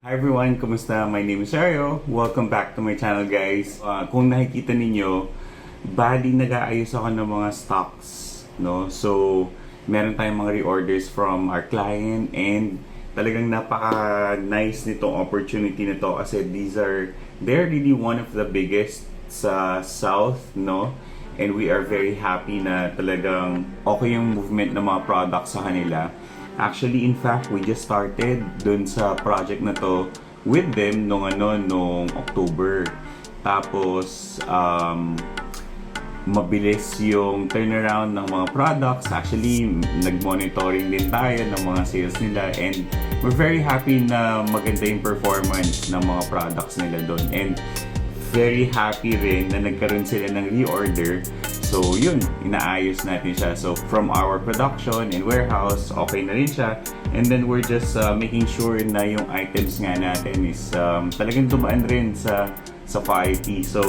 Hi everyone, kumusta? My name is Ario. Welcome back to my channel guys. Kung nakikita ninyo, bali nag-aayos ako ng mga stocks, no? So, meron tayong mga reorders from our client and talagang napaka-nice nitong opportunity na to kasi they're really one of the biggest sa South, no? And we are very happy na talagang okay yung movement ng mga products sa kanila. Actually, in fact, we just started dun sa project na to with them nung October. Tapos, mabilis yung turnaround ng mga products. Actually, nag-monitoring din tayo ng mga sales nila and we're very happy na maganda yung performance ng mga products nila doon. And very happy rin na nagkaroon sila ng reorder. So yun, inaayos natin siya. So from our production and warehouse, okay na rin siya. And then we're just making sure na yung items nga natin is talagang dumaan rin sa quality. So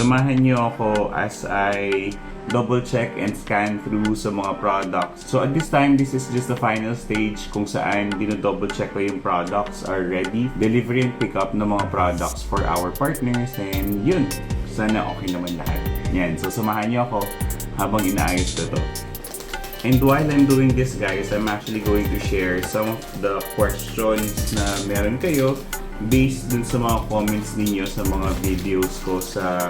samahan niyo ako as I double check and scan through sa mga products. So at this time, this is just the final stage kung saan dino-double check ko yung products are ready. Delivery and pick up ng mga products for our partners. And yun, sana okay naman lahat. Yan, so samahan niyo ako habang inaayos ko to. And while I'm doing this guys, I'm actually going to share some of the questions na meron kayo based dun sa mga comments ninyo sa mga videos ko sa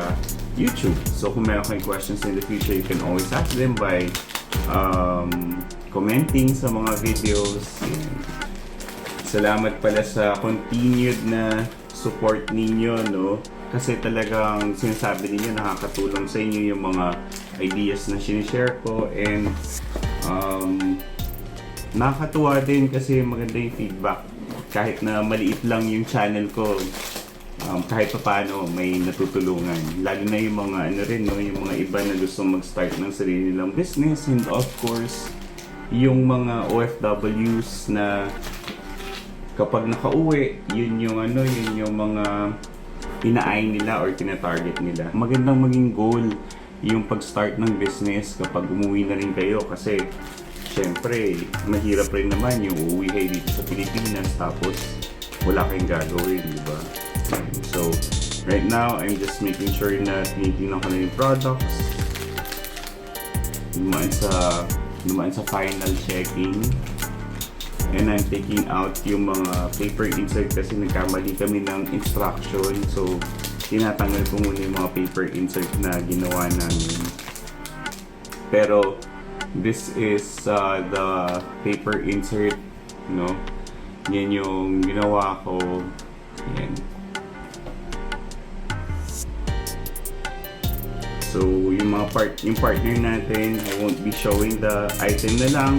YouTube. So kung meron kayong questions in the future, you can always ask them by commenting sa mga videos. And salamat pala sa continued na support ninyo, no? Kasi talagang sinasabi ninyo nakakatulong sa inyo yung mga ideas na sinishare ko and nakakatuwa din kasi maganda yung feedback. Kahit na maliit lang yung channel ko, kahit pa paano may natutulungan. Lalo na yung mga yung mga iba na gusto mag-start ng sarili nilang business and of course, yung mga OFWs na kapag nakauwi, yun yung mga ina-eye nila or tina-target nila. Magandang maging goal yung pag-start ng business kapag umuwi na rin kayo kasi syempre, mahirap rin naman yung uuwi kayo dito sa Pilipinas tapos wala kayong gagawin, di ba? So, right now, I'm just making sure na tinitingnan ko na yung products. Dumaan sa final checking. And I'm taking out yung mga paper insert kasi nagkamali kami ng instruction. So, tinatanggal ko muna yung mga paper insert na ginawa namin. Pero, this is the paper insert, no? Yan yung ginawa ko. Yan. So, yung partner natin, I won't be showing the item na lang.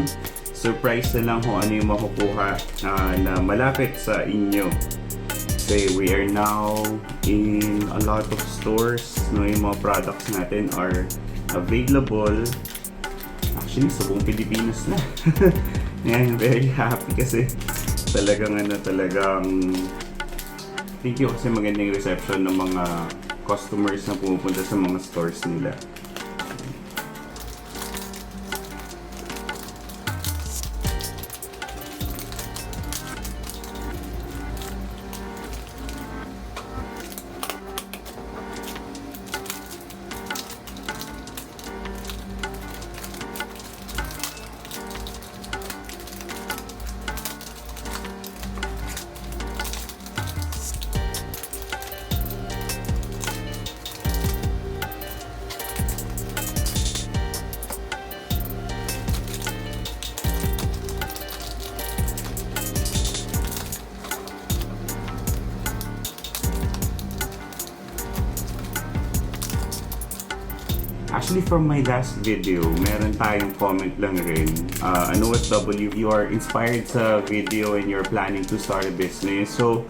Surprise na lang kung ano yung makukuha na malapit sa inyo. Kasi we are now in a lot of stores. No, yung mga products natin are available. Actually, sa buong Pilipinas na. Yan, very happy kasi talagang thank you kasi magandang reception ng mga customers na pumupunta sa mga stores nila. Actually, from my last video, meron tayong comment lang rin. An OFW, you are inspired sa video and you're planning to start a business. So,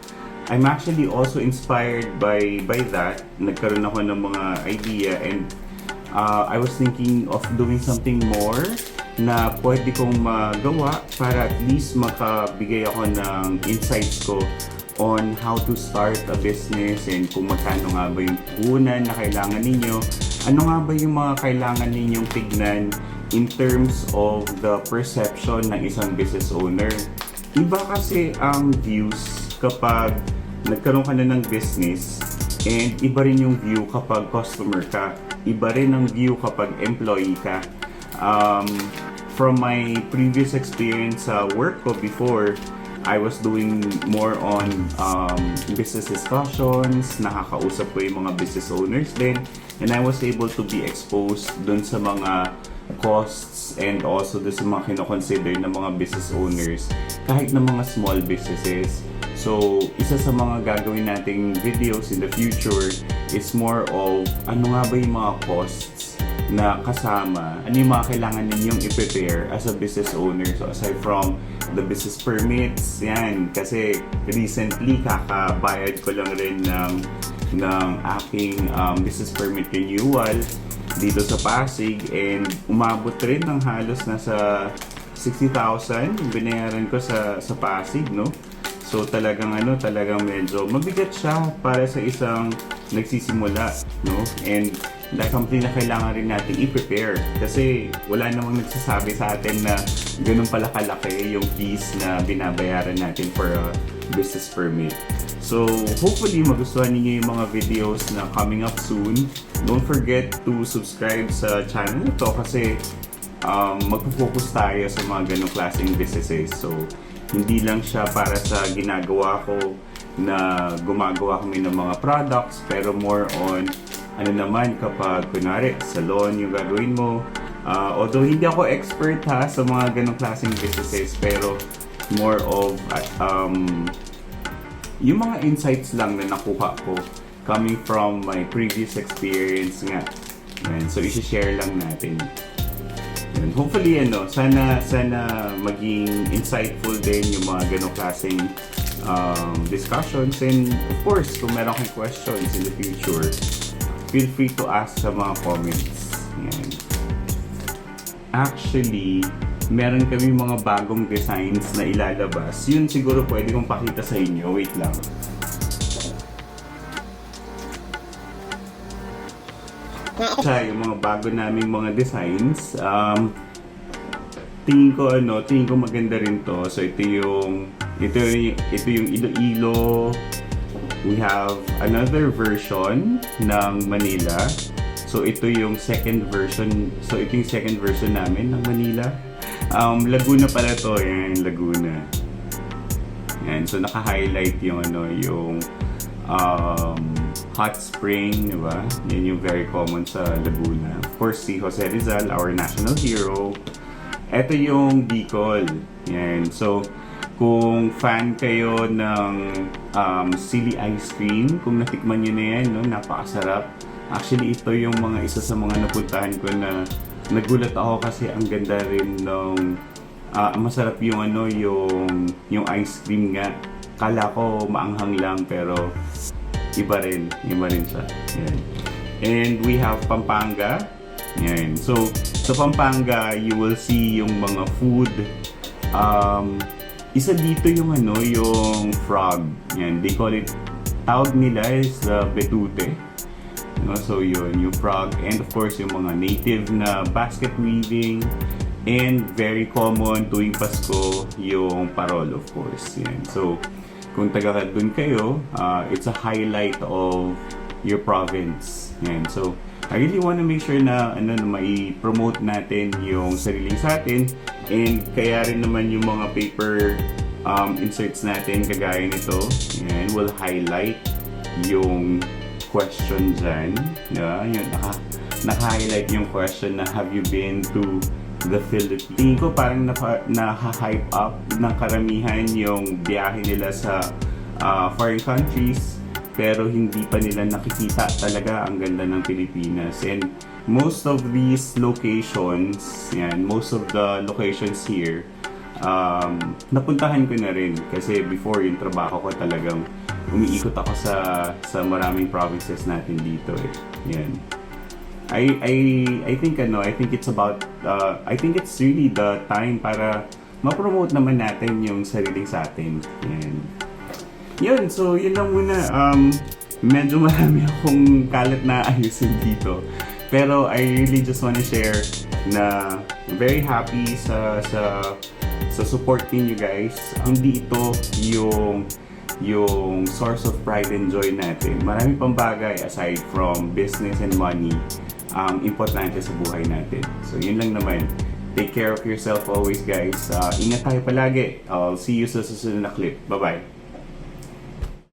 I'm actually also inspired by that. Nagkaroon ako ng mga idea and I was thinking of doing something more na pwede kong magawa para at least makabigay ako ng insights ko on how to start a business and kung magkano nga ba yung puhunan na kailangan ninyo. Ano nga ba yung mga kailangan ninyong tignan in terms of the perception ng isang business owner? Iba kasi ang views kapag nagkaroon ka na ng business, and iba rin yung view kapag customer ka. Iba rin ang view kapag employee ka. From my previous experience sa work ko before, I was doing more on business discussions, nakakausap ko yung mga business owners din, and I was able to be exposed dun sa mga costs and also dun sa mga kinoconsider ng mga business owners, kahit na mga small businesses. So, isa sa mga gagawin nating videos in the future is more of ano nga ba yung mga costs na kasama, ano yung mga kailangan ninyong i-prepare as a business owner. So, aside from the business permits, yan, kasi recently kakabayad ko lang rin ng aking business permit renewal dito sa Pasig, and umabot rin ng halos nasa 60,000 binayaran ko sa Pasig, no? So talagang medyo mabigat siya para sa isang nagsisimula, no? And something na kailangan rin natin i-prepare kasi wala namang nagsasabi sa atin na ganun pala kalaki yung fees na binabayaran natin for a business permit. So hopefully magustuhan niyo yung mga videos na coming up soon. Don't forget to subscribe sa channel ito kasi magpo-focus tayo sa mga ganung klaseng businesses. So hindi lang siya para sa ginagawa ko na gumagawa kami ng mga products, pero more on ano naman kapag kunwari salon yung gagawin mo. Although hindi ako expert ha sa mga ganong klaseng businesses, pero more of yung mga insights lang na nakuha ko coming from my previous experience nga. Yan. So i-share lang natin. And hopefully sana maging insightful din yung mga ganong klaseng discussions, and of course kung meron kang questions in the future, feel free to ask sa mga comments. Yan. Actually, meron kami mga bagong designs na ilalabas. Yun siguro pwede kong pakita sa inyo. Wait lang. Siya, yung mga bago naming mga designs. Tingin ko maganda rin to. So ito yung Iloilo. We have another version ng Manila. So ito yung second version. So ito yung second version namin ng Manila. Laguna pala to, yan, Laguna. Yan, so naka-highlight yung yung hot spring, di ba? Yan yung very common sa Laguna. Of course, si Jose Rizal, our national hero. Ito yung Bicol. Yan. So, kung fan kayo ng sili ice cream, kung natikman nyo na yan, no, napakasarap. Actually, ito yung mga isa sa mga napuntahan ko na nagulat ako kasi ang ganda rin ng masarap yung yung ice cream nga. Kala ko maanghang lang pero iba rin siya. Yan. And we have Pampanga. Yan. So sa Pampanga, you will see yung mga food. Isa dito yung yung frog. Yan, they call it, tawag nila is betute. So yun, yung frog, and of course yung mga native na basket weaving, and very common tuwing Pasko yung parol, of course. Yan. So kung taga dun kayo, it's a highlight of your province. Yan. So I really want to make sure na mai-promote natin yung sarili sa atin, and kaya rin naman yung mga paper inserts natin kagaya nito, and will highlight yung question dyan. Yun, naka-highlight yung question na have you been to the Philippines? Tingin ko parang na-hype up ng karamihan yung biyahe nila sa foreign countries, pero hindi pa nila nakikita talaga ang ganda ng Pilipinas. And most of these locations, most of the locations here, napuntahan ko na rin kasi before yung trabaho ko talagang umiikot ako sa maraming provinces natin dito eh. Yan. I think it's about I think it's really the time para ma-promote naman natin yung sarili sa atin. Yan. Yun, so yun lang muna. Medyo marami akong kalat na ayusin dito. Pero I really just wanna share na very happy sa support ninyo guys. Hindi ito yung yung source of pride and joy natin. Maraming pang bagay aside from business and money, importante sa buhay natin. So yun lang naman. Take care of yourself always, guys. Ingat tayo palagi. I'll see you sa susunod na clip. Bye-bye.